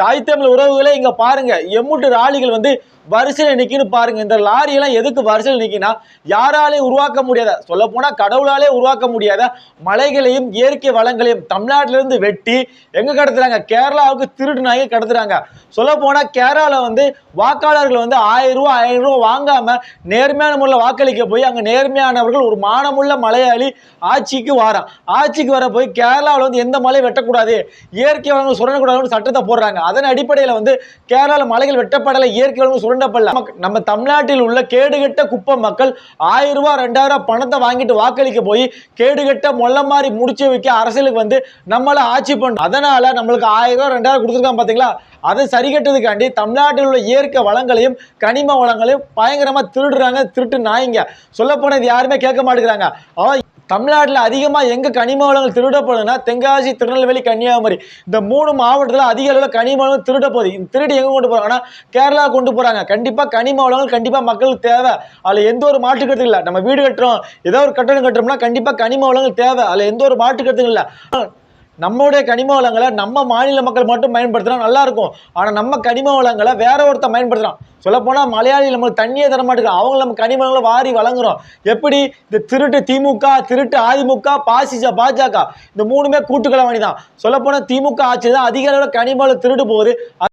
தாய் தமிழ் உறவுகளே இங்க பாருங்க, எம்முட்டு ராலிகள் வந்து வரிசையில் நிக்கின்னு பாருங்க. இந்த லாரி எல்லாம் எதுக்கு வரிசையில் நிக்கினா, யாராலையும் உருவாக்க முடியாத, சொல்ல போனா கடவுளாலே உருவாக்க முடியாத மலைகளையும் இயற்கை வளங்களையும் தமிழ்நாட்டிலிருந்து வெட்டி எங்க கடத்துறாங்க, கேரளாவுக்கு திருட்டு நாயை கடத்துறாங்க. சொல்ல போனா கேரளாவில் வந்து வாக்காளர்கள் வந்து 1000 ரூபாய் 1000 ரூபாய் வாங்காம நேர்மையான முறையில் வாக்களிக்க போய் அங்க நேர்மையானவர்கள் ஒரு மானமுள்ள மலையாளி ஆட்சிக்கு வாரான். ஆட்சிக்கு வர போய் கேரளாவில் வந்து எந்த மலை வெட்டக்கூடாது, இயற்கை வளங்கள் சுரண்டக்கூடாதுன்னு சட்டத்தை போடுறாங்க. அதன் அடிப்படையில் வந்து கேரளாவில் மலைகள் வெட்டப்படலை, இயற்கை வளங்கள் சுரண்டப்படல. நம்ம தமிழ்நாட்டில் உள்ள கேடுகட்ட குப்பை மக்கள் 1000 ரூபாய் 2000 பணத்தை வாங்கிட்டு வாக்களிக்க போய் கேடுகட்ட மொல்ல மாதிரி முடிச்சு வைக்க அரசியலுக்கு வந்து நம்மள ஆட்சி பண்றோம். அதனால நம்மளுக்கு 1000 ரூபாய் 2000 கொடுத்துருக்காங்க பாத்தீங்களா, அதை சரி கட்டுறதுக்காண்டி தமிழ்நாட்டில் உள்ள இயற்கை வளங்களையும் கனிம வளங்களையும் பயங்கரமா திருடுறாங்க, திருட்டு நாய்ங்க. சொல்ல போனா இது யாருமே கேட்க மாட்டேங்கிறாங்க. தமிழ்நாட்டில் அதிகமாக எங்கே கனிம வளங்கள் திருடப்படுதுன்னா தென்காசி, திருநெல்வேலி, கன்னியாகுமரி இந்த 3 மாவட்டத்தில் அதிக அளவில் கனிம வளங்கள் திருட போகுது. இந்த திருடி எங்கே கொண்டு போகிறாங்கன்னா கேரளா கொண்டு போகிறாங்க. கண்டிப்பாக கனிம வளங்கள் கண்டிப்பாக மக்களுக்கு தேவை, அதில் எந்த ஒரு மாற்று கருத்து இல்லை. நம்ம வீடு கட்டுறோம், ஏதோ ஒரு கட்டணம் கட்டுறோம்னா கண்டிப்பாக கனிம வளங்கள் தேவை, அதில் எந்த ஒரு மாற்று கருத்தும் இல்லை. நம்மளுடைய கனிம வளங்களை நம்ம மாநில மக்கள் மட்டும் பயன்படுத்தினா நல்லா இருக்கும். ஆனால் நம்ம கனிம வளங்களை வேற ஒருத்தர் பயன்படுத்துறான். சொல்லப்போனால் மலையாளி நம்மளுக்கு தண்ணியே தர மாட்டேங்கிறான், அவங்க நம்ம கனிம வளங்களை வாரி வழங்குறோம். எப்படி இந்த திருட்டு திமுக, திருட்டு அதிமுக, பாஜக இந்த 3மே கூட்டுக்களவாணி தான். சொல்லப்போனால் திமுக ஆட்சி தான் அதிக அளவில் கனிம வளம் திருடு போகுது.